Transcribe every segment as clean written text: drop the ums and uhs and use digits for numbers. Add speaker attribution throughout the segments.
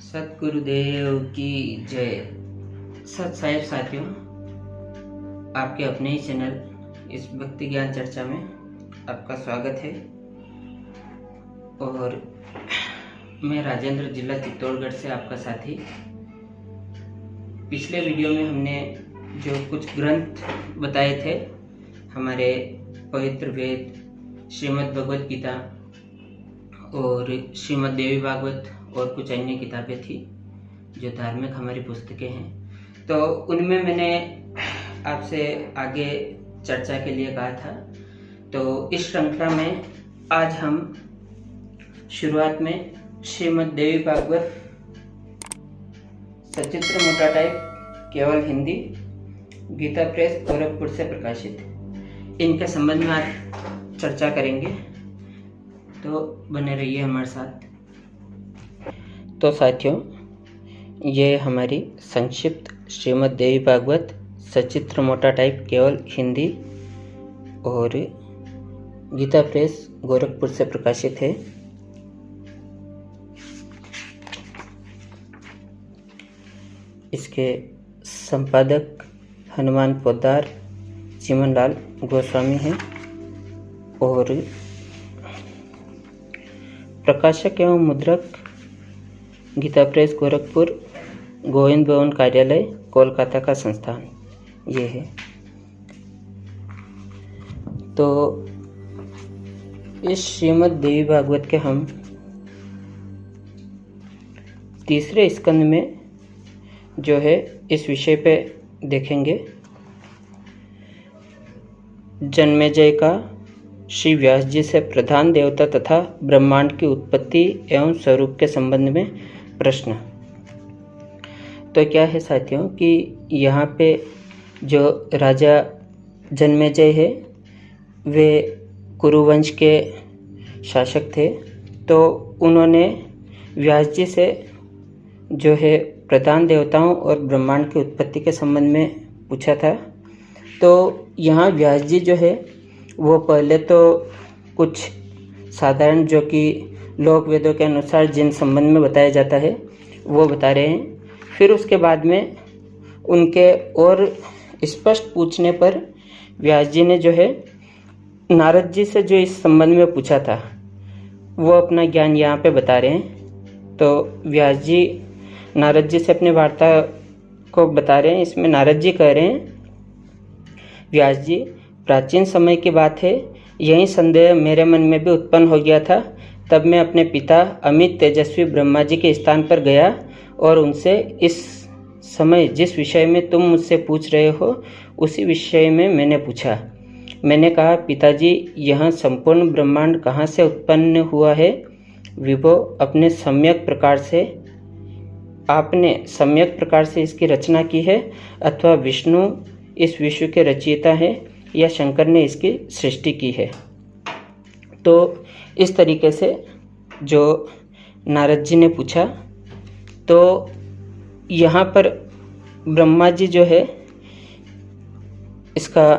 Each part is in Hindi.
Speaker 1: सतगुरुदेव की जय। सत साहिब साथियों, आपके अपने ही चैनल इस भक्ति ज्ञान चर्चा में आपका स्वागत है। और मैं राजेंद्र, जिला चित्तौड़गढ़ से आपका साथी। पिछले वीडियो में हमने जो कुछ ग्रंथ बताए थे, हमारे पवित्र वेद श्रीमद् भगवत गीता और श्रीमद् देवी भागवत और कुछ अन्य किताबें थी जो धार्मिक हमारी पुस्तकें हैं, तो उनमें मैंने आपसे आगे चर्चा के लिए कहा था। तो इस श्रृंखला में आज हम शुरुआत में श्रीमद् देवी भागवत सचित्र मोटा टाइप केवल हिंदी, गीता प्रेस गोरखपुर से प्रकाशित, इनके संबंध में आज चर्चा करेंगे, तो बने रहिए हमारे साथ। तो साथियों, ये हमारी संक्षिप्त श्रीमद् देवी भागवत सचित्र मोटा टाइप केवल हिंदी और गीता प्रेस गोरखपुर से प्रकाशित है। इसके संपादक हनुमान पोद्दार चिमन लाल गोस्वामी हैं और प्रकाशक एवं मुद्रक गीता प्रेस गोरखपुर, गोविंद भवन कार्यालय, कोलकाता का संस्थान ये है। तो इस श्रीमद् देवी भागवत के हम तीसरे स्कंद में जो है इस विषय पे देखेंगे। जन्मेजय का श्री व्यास जी से प्रधान देवता तथा ब्रह्मांड की उत्पत्ति एवं स्वरूप के संबंध में प्रश्न। तो क्या है साथियों कि यहाँ पे जो राजा जन्मेजय है वे कुरुवंश के शासक थे, तो उन्होंने व्यास जी से जो है प्रधान देवताओं और ब्रह्मांड की उत्पत्ति के संबंध में पूछा था। तो यहाँ व्यास जी जो है वो पहले तो कुछ साधारण जो कि लोक वेदों के अनुसार जिन संबंध में बताया जाता है वो बता रहे हैं। फिर उसके बाद में उनके और स्पष्ट पूछने पर व्यास जी ने जो है नारद जी से जो इस संबंध में पूछा था वो अपना ज्ञान यहाँ पे बता रहे हैं। तो व्यास जी नारद जी से अपनी वार्ता को बता रहे हैं। इसमें नारद जी कह रहे हैं, व्यास जी, प्राचीन समय की बात है, यही संदेह मेरे मन में भी उत्पन्न हो गया था। तब मैं अपने पिता अमित तेजस्वी ब्रह्मा जी के स्थान पर गया और उनसे इस समय जिस विषय में तुम मुझसे पूछ रहे हो उसी विषय में मैंने पूछा। मैंने कहा, पिताजी, यह संपूर्ण ब्रह्मांड कहाँ से उत्पन्न हुआ है? विभो, आपने सम्यक प्रकार से इसकी रचना की है, अथवा विष्णु इस विश्व के रचयिता है या शंकर ने इसकी सृष्टि की है? तो इस तरीके से जो नारद जी ने पूछा, तो यहाँ पर ब्रह्मा जी जो है इसका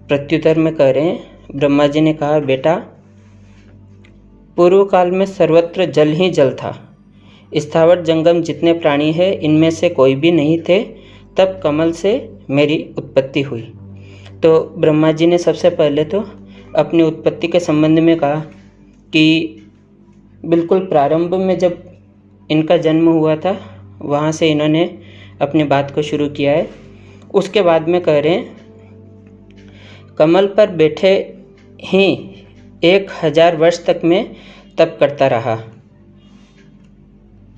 Speaker 1: प्रत्युत्तर में कह रहे हैं। ब्रह्मा जी ने कहा, बेटा, पूर्व काल में सर्वत्र जल ही जल था। स्थावर जंगम जितने प्राणी हैं इनमें से कोई भी नहीं थे। तब कमल से मेरी उत्पत्ति हुई। तो ब्रह्मा जी ने सबसे पहले तो अपनी उत्पत्ति के संबंध में कहा कि बिल्कुल प्रारंभ में जब इनका जन्म हुआ था वहाँ से इन्होंने अपनी बात को शुरू किया है। उसके बाद में कह रहे हैं, कमल पर बैठे ही 1000 वर्ष तक मैं तप करता रहा।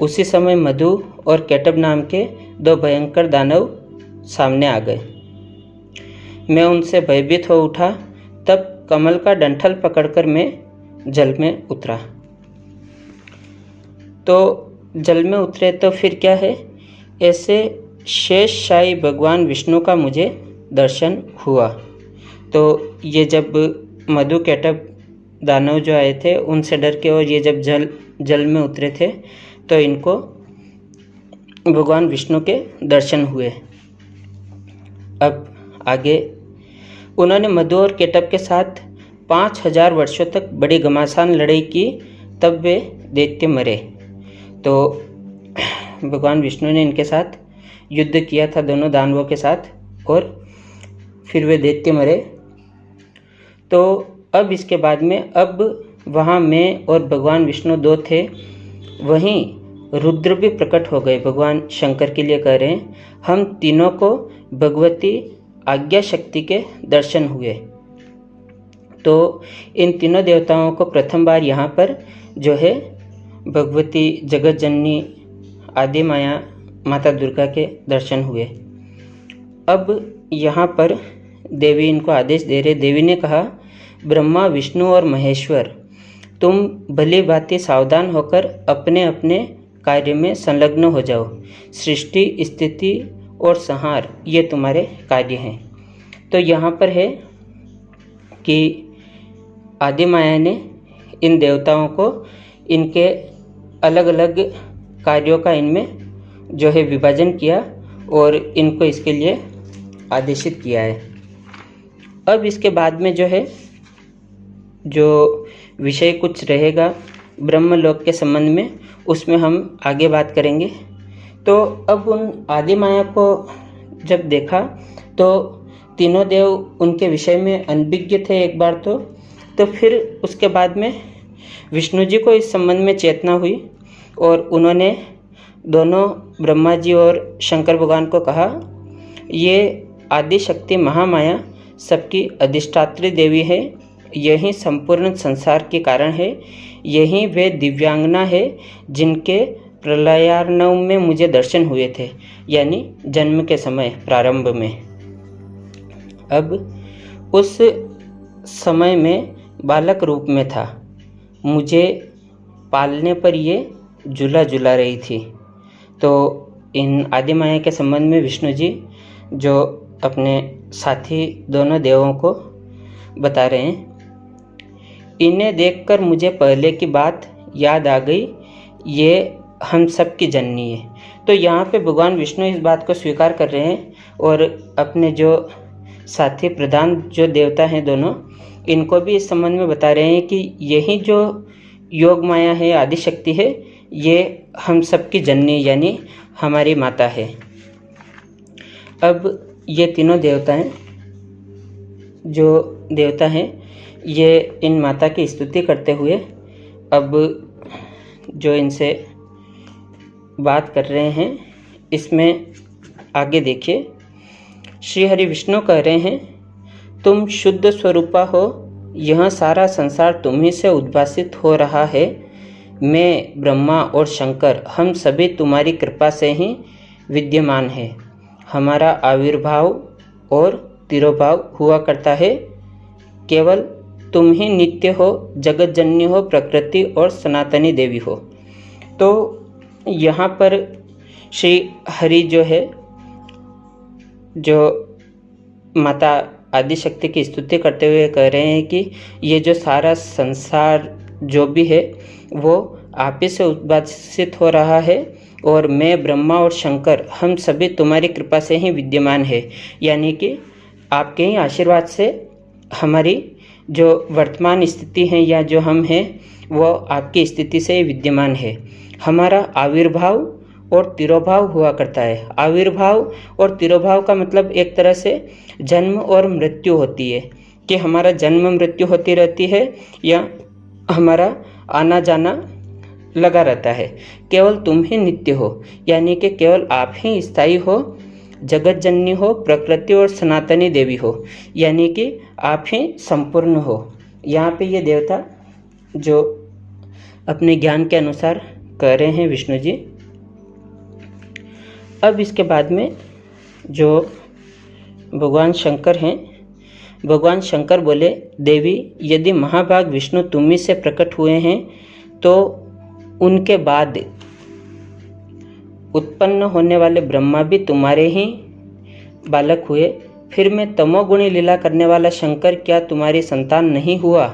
Speaker 1: उसी समय मधु और केटब नाम के 2 भयंकर दानव सामने आ गए। मैं उनसे भयभीत हो उठा। तब कमल का डंठल पकड़कर मैं जल में उतरा। तो जल में उतरे तो फिर क्या है, ऐसे शेषशायी भगवान विष्णु का मुझे दर्शन हुआ। तो ये जब मधु केटब दानव जो आए थे उनसे डर के और ये जब जल में उतरे थे तो इनको भगवान विष्णु के दर्शन हुए। अब आगे उन्होंने मधु और केटब के साथ 5000 वर्षों तक बड़ी घमासान लड़ाई की, तब वे दैत्य मरे। तो भगवान विष्णु ने इनके साथ युद्ध किया था, दोनों दानवों के साथ, और फिर वे दैत्य मरे। तो अब इसके बाद में अब वहाँ मैं और भगवान विष्णु दो थे, वहीं रुद्र भी प्रकट हो गए। भगवान शंकर के लिए कह रहे हैं, हम तीनों को भगवती आज्ञा शक्ति के दर्शन हुए। तो इन तीनों देवताओं को प्रथम बार यहाँ पर जो है भगवती जगत जननी आदि माया माता दुर्गा के दर्शन हुए। अब यहाँ पर देवी इनको आदेश दे रहे। देवी ने कहा, ब्रह्मा विष्णु और महेश्वर, तुम भली भांति सावधान होकर अपने अपने कार्य में संलग्न हो जाओ। सृष्टि, स्थिति और संहार ये तुम्हारे कार्य हैं। तो यहाँ पर है कि आदि माया ने इन देवताओं को इनके अलग अलग कार्यों का इनमें जो है विभाजन किया और इनको इसके लिए आदेशित किया है। अब इसके बाद में जो है जो विषय कुछ रहेगा ब्रह्मलोक के संबंध में, उसमें हम आगे बात करेंगे। तो अब उन आदि माया को जब देखा तो तीनों देव उनके विषय में अनभिज्ञ थे एक बार तो फिर उसके बाद में विष्णु जी को इस संबंध में चेतना हुई और उन्होंने दोनों ब्रह्मा जी और शंकर भगवान को कहा, ये आदि शक्ति महामाया सबकी अधिष्ठात्री देवी है, यही संपूर्ण संसार के कारण है, यही वे दिव्यांगना है जिनके प्रलयार्णव में मुझे दर्शन हुए थे, यानी जन्म के समय प्रारंभ में। अब उस समय में बालक रूप में था, मुझे पालने पर ये झूला झूला रही थी। तो इन आदि माया के संबंध में विष्णु जी जो अपने साथी दोनों देवों को बता रहे हैं, इन्हें देखकर मुझे पहले की बात याद आ गई, ये हम सब की जननी है। तो यहाँ पे भगवान विष्णु इस बात को स्वीकार कर रहे हैं और अपने जो साथी प्रधान जो देवता हैं दोनों, इनको भी इस संबंध में बता रहे हैं कि यही जो योग माया है, आदि शक्ति है, ये हम सब की जननी यानी हमारी माता है। अब ये तीनों देवता हैं, जो देवता हैं ये इन माता की स्तुति करते हुए अब जो इनसे बात कर रहे हैं, इसमें आगे देखिए। श्री हरि विष्णु कह रहे हैं, तुम शुद्ध स्वरूपा हो, यह सारा संसार तुम्ही से उद्भासित हो रहा है। मैं, ब्रह्मा और शंकर, हम सभी तुम्हारी कृपा से ही विद्यमान हैं। हमारा आविर्भाव और तिरोभाव हुआ करता है। केवल तुम ही नित्य हो, जगत जननी हो, प्रकृति और सनातनी देवी हो। तो यहाँ पर श्री हरि जो है, जो माता आदिशक्ति की स्तुति करते हुए कह रहे हैं कि ये जो सारा संसार जो भी है वो आप ही से उद्भासित हो रहा है और मैं, ब्रह्मा और शंकर, हम सभी तुम्हारी कृपा से ही विद्यमान है। यानी कि आपके ही आशीर्वाद से हमारी जो वर्तमान स्थिति है या जो हम हैं वो आपकी स्थिति से विद्यमान है। हमारा आविर्भाव और तिरोभाव हुआ करता है। आविर्भाव और तिरोभाव का मतलब एक तरह से जन्म और मृत्यु होती है कि हमारा जन्म मृत्यु होती रहती है या हमारा आना जाना लगा रहता है। केवल तुम ही नित्य हो, यानी कि केवल आप ही स्थायी हो, जगत जननी हो, प्रकृति और सनातनी देवी हो, यानी कि आप ही संपूर्ण हो। यहाँ पे ये देवता जो अपने ज्ञान के अनुसार कह रहे हैं विष्णु जी। अब इसके बाद में जो भगवान शंकर हैं, भगवान शंकर बोले, देवी, यदि महाभाग विष्णु तुम ही से प्रकट हुए हैं तो उनके बाद उत्पन्न होने वाले ब्रह्मा भी तुम्हारे ही बालक हुए। फिर मैं तमोगुणी लीला करने वाला शंकर क्या तुम्हारी संतान नहीं हुआ?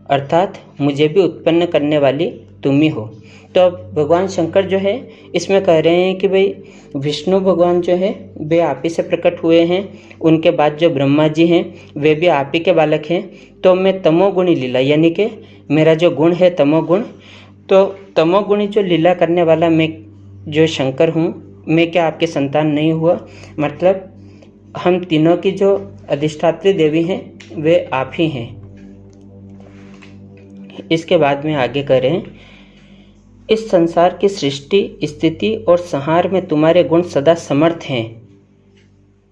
Speaker 1: अर्थात मुझे भी उत्पन्न करने वाली तुम ही हो। तो अब भगवान शंकर जो है इसमें कह रहे हैं कि भाई विष्णु भगवान जो है वे आप ही से प्रकट हुए हैं, उनके बाद जो ब्रह्मा जी हैं वे भी आप ही के बालक हैं। तो मैं तमोगुणी लीला यानी कि मेरा जो गुण है तमोगुण, तो तमोगुणी जो लीला करने वाला मैं जो शंकर हूँ, मैं क्या आपके संतान नहीं हुआ? मतलब हम तीनों की जो अधिष्ठात्री देवी हैं वे आप ही हैं। इसके बाद में आगे करें, इस संसार की सृष्टि, स्थिति और संहार में तुम्हारे गुण सदा समर्थ हैं।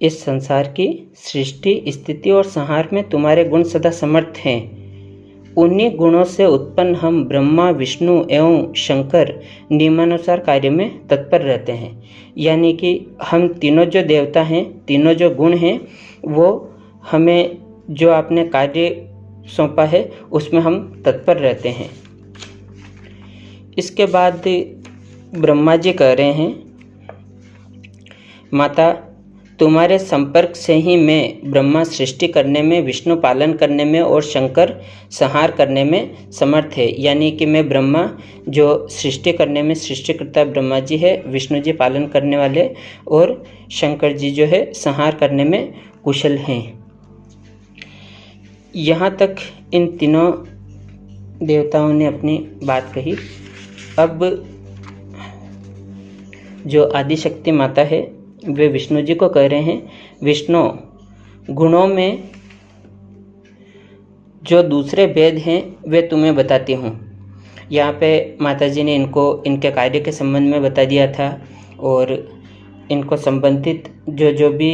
Speaker 1: इस संसार की सृष्टि, स्थिति और संहार में तुम्हारे गुण सदा समर्थ हैं। उन्हीं गुणों से उत्पन्न हम ब्रह्मा, विष्णु एवं शंकर नियमानुसार कार्य में तत्पर रहते हैं। यानी कि हम तीनों जो देवता हैं, तीनों जो गुण हैं, वो हमें जो आपने कार्य सौंपा है उसमें हम तत्पर रहते हैं। इसके बाद ब्रह्मा जी कह रहे हैं, माता तुम्हारे संपर्क से ही मैं ब्रह्मा सृष्टि करने में, विष्णु पालन करने में और शंकर संहार करने में समर्थ है। यानी कि मैं ब्रह्मा जो सृष्टि करने में सृष्टिकर्ता ब्रह्मा जी है, विष्णु जी पालन करने वाले और शंकर जी जो है संहार करने में कुशल हैं। यहाँ तक इन तीनों देवताओं ने अपनी बात कही। अब जो आदिशक्ति माता है वे विष्णु जी को कह रहे हैं, विष्णु गुणों में जो दूसरे भेद हैं वे तुम्हें बताती हूँ। यहाँ पे माता जी ने इनको इनके कार्य के संबंध में बता दिया था और इनको संबंधित जो भी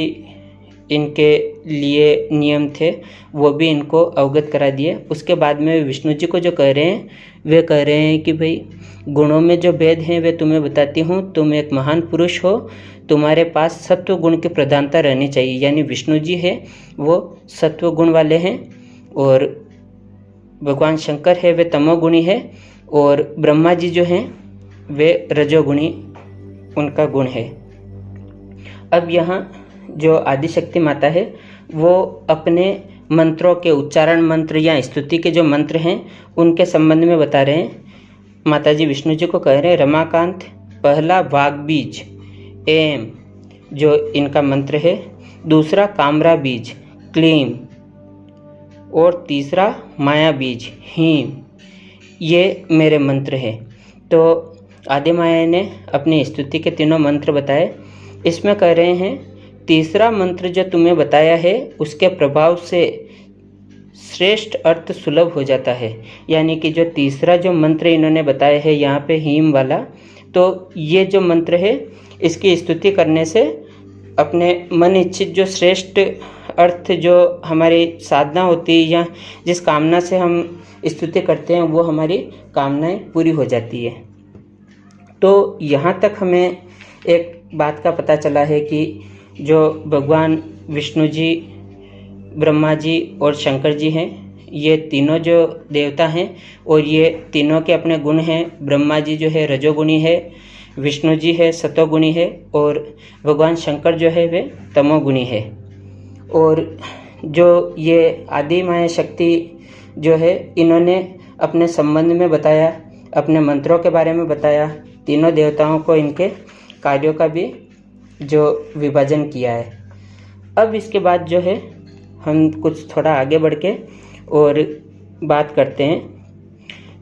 Speaker 1: इनके लिए नियम थे वो भी इनको अवगत करा दिए। उसके बाद में विष्णु जी को जो कह रहे हैं, वे कह रहे हैं कि भाई गुणों में जो भेद हैं वे तुम्हें बताती हूँ। तुम एक महान पुरुष हो, तुम्हारे पास सत्व गुण की प्रधानता रहनी चाहिए। यानी विष्णु जी है वो सत्व गुण वाले हैं और भगवान शंकर है वे तमोगुणी है और ब्रह्मा जी जो हैं वे रजोगुणी उनका गुण है। अब यहाँ जो आदिशक्ति माता है वो अपने मंत्रों के उच्चारण मंत्र या स्तुति के जो मंत्र हैं उनके संबंध में बता रहे हैं। माता जी विष्णु जी को कह रहे हैं, रमाकांत पहला वाग बीज एम जो इनका मंत्र है, दूसरा कामरा बीज क्लीम और तीसरा माया बीज हीम, ये मेरे मंत्र हैं। तो आदि माया ने अपनी स्तुति के तीनों मंत्र बताए। इसमें कह रहे हैं तीसरा मंत्र जो तुम्हें बताया है उसके प्रभाव से श्रेष्ठ अर्थ सुलभ हो जाता है। यानी कि जो तीसरा जो मंत्र इन्होंने बताया है यहाँ पे हीम वाला, तो ये जो मंत्र है इसकी स्तुति करने से अपने मन इच्छित जो श्रेष्ठ अर्थ जो हमारी साधना होती है या जिस कामना से हम स्तुति करते हैं वो हमारी कामनाएं पूरी हो जाती है। तो यहाँ तक हमें एक बात का पता चला है कि जो भगवान विष्णु जी, ब्रह्मा जी और शंकर जी हैं, ये तीनों जो देवता हैं और ये तीनों के अपने गुण हैं। ब्रह्मा जी जो है रजोगुणी है, विष्णु जी है सतोगुणी है और भगवान शंकर जो है वे तमोगुणी है। और जो ये आदि माया शक्ति जो है इन्होंने अपने संबंध में बताया, अपने मंत्रों के बारे में बताया, तीनों देवताओं को इनके कार्यों का भी जो विभाजन किया है। अब इसके बाद जो है हम कुछ थोड़ा आगे बढ़ के और बात करते हैं।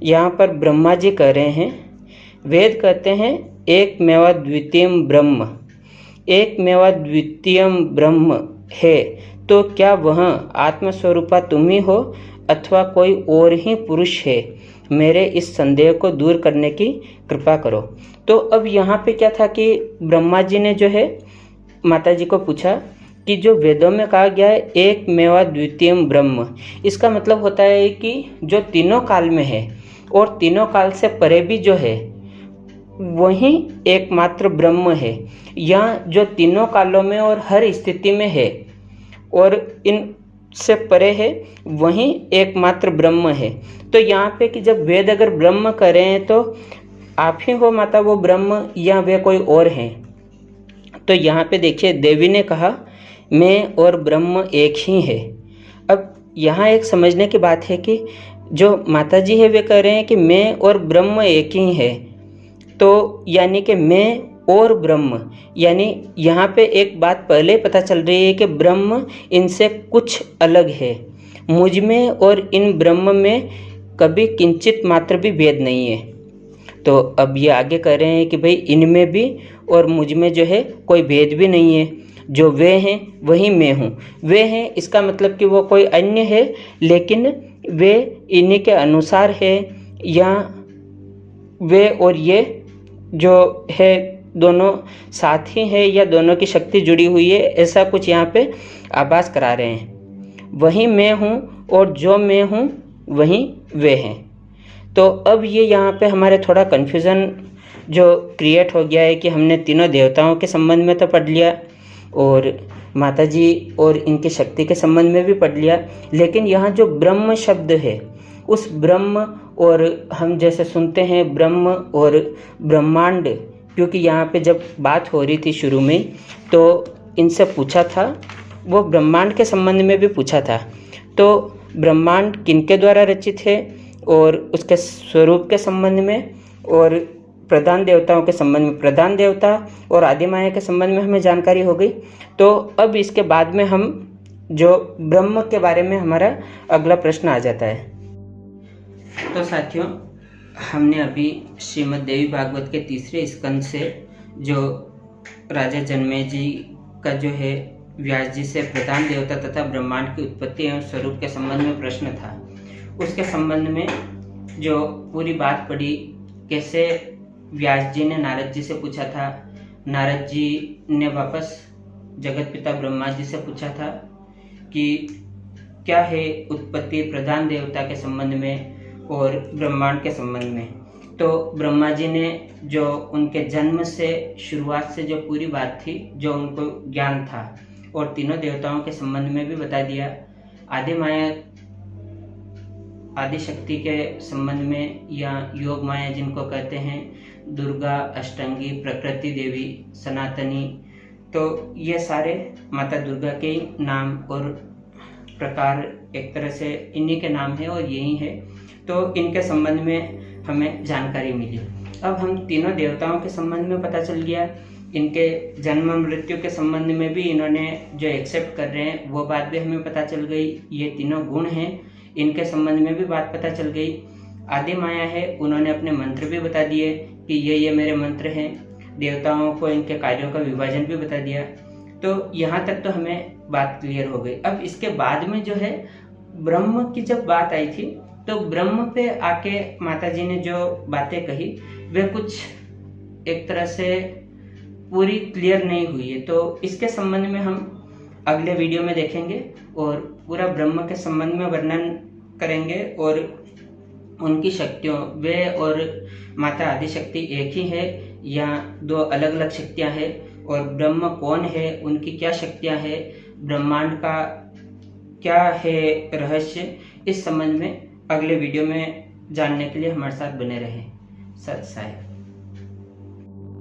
Speaker 1: यहाँ पर ब्रह्मा जी कह रहे हैं, वेद कहते हैं एक मेवा द्वितीयम ब्रह्म, एक मेवा द्वितीयम ब्रह्म है, तो क्या वह आत्मस्वरूपा तुम ही हो अथवा कोई और ही पुरुष है? मेरे इस संदेह को दूर करने की कृपा करो। तो अब यहाँ पे क्या था कि ब्रह्मा जी ने जो है माता जी को पूछा कि जो वेदों में कहा गया है एक मेवा द्वितीयम ब्रह्म, इसका मतलब होता है कि जो तीनों काल में है और तीनों काल से परे भी जो है वही एकमात्र ब्रह्म है, या जो तीनों कालों में और हर स्थिति में है और इन से परे है वही एकमात्र ब्रह्म है। तो यहाँ पे कि जब वेद अगर ब्रह्म करें तो आप ही हो माता वो ब्रह्म या वे कोई और हैं? तो यहाँ पे देखिए देवी ने कहा मैं और ब्रह्म एक ही है। अब यहाँ एक समझने की बात है कि जो माता जी है वे कह रहे हैं कि मैं और ब्रह्म एक ही है, तो यानी कि मैं और ब्रह्म, यानी यहाँ पे एक बात पहले पता चल रही है कि ब्रह्म इनसे कुछ अलग है। मुझ में और इन ब्रह्म में कभी किंचित मात्र भी भेद नहीं है। तो अब ये आगे कह रहे हैं कि भाई इनमें भी और मुझ में जो है कोई भेद भी नहीं है, जो वे हैं वही मैं हूँ। वे हैं इसका मतलब कि वो कोई अन्य है, लेकिन वे इन्हीं के अनुसार है, या वे और ये जो है दोनों साथ ही है, या दोनों की शक्ति जुड़ी हुई है, ऐसा कुछ यहाँ पे आभास करा रहे हैं। वही मैं हूँ और जो मैं हूँ वही वे हैं। तो अब ये यहाँ पे हमारे थोड़ा कन्फ्यूज़न जो क्रिएट हो गया है कि हमने तीनों देवताओं के संबंध में तो पढ़ लिया और माता जी और इनकी शक्ति के संबंध में भी पढ़ लिया, लेकिन यहाँ जो ब्रह्म शब्द है, उस ब्रह्म, और हम जैसे सुनते हैं ब्रह्म और ब्रह्मांड, क्योंकि यहाँ पे जब बात हो रही थी शुरू में तो इनसे पूछा था, वो ब्रह्मांड के संबंध में भी पूछा था। तो ब्रह्मांड किनके द्वारा रचित है और उसके स्वरूप के संबंध में, और प्रधान देवताओं के संबंध में, प्रधान देवता और आदि माया के संबंध में हमें जानकारी हो गई। तो अब इसके बाद में हम जो ब्रह्म के बारे में हमारा अगला प्रश्न आ जाता है। तो साथियों, हमने अभी श्रीमद् देवी भागवत के तीसरे स्कंद से जो राजा जन्मेजय का जो है व्यास जी से प्रधान देवता तथा ब्रह्मांड की उत्पत्ति एवं स्वरूप के संबंध में प्रश्न था, उसके संबंध में जो पूरी बात पड़ी, कैसे व्यास जी ने नारद जी से पूछा था, नारद जी ने वापस जगत पिता ब्रह्मा जी से पूछा था कि क्या है उत्पत्ति प्रधान देवता के संबंध में और ब्रह्मांड के संबंध में। तो ब्रह्मा जी ने जो उनके जन्म से शुरुआत से जो पूरी बात थी, जो उनको ज्ञान था, और तीनों देवताओं के संबंध में भी बता दिया। आदि माया, आदि शक्ति के संबंध में, या योग माया जिनको कहते हैं, दुर्गा, अष्टांगी, प्रकृति देवी, सनातनी, तो ये सारे माता दुर्गा के नाम और प्रकार एक तरह से इन्हीं के नाम है और यही है। तो इनके संबंध में हमें जानकारी मिली। अब हम तीनों देवताओं के संबंध में पता चल गया, इनके जन्म मृत्यु के संबंध में भी इन्होंने जो एक्सेप्ट कर रहे हैं वो बात भी हमें पता चल गई। ये तीनों गुण हैं, इनके संबंध में भी बात पता चल गई। आदि माया है, उन्होंने अपने मंत्र भी बता दिए कि ये मेरे मंत्र हैं। देवताओं को इनके कार्यों का विभाजन भी बता दिया। तो यहाँ तक तो हमें बात क्लियर हो गई। अब इसके बाद में जो है ब्रह्म की जब बात आई थी, तो ब्रह्म पे आके माता जी ने जो बातें कही वे कुछ एक तरह से पूरी क्लियर नहीं हुई है। तो इसके संबंध में हम अगले वीडियो में देखेंगे और पूरा ब्रह्म के संबंध में वर्णन करेंगे और उनकी शक्तियों, वे और माता आदिशक्ति एक ही है या दो अलग अलग शक्तियां हैं, और ब्रह्म कौन है, उनकी क्या शक्तियां हैं, ब्रह्मांड का क्या है रहस्य, इस संबंध में अगले वीडियो में जानने के लिए हमारे साथ बने रहें। सत साई।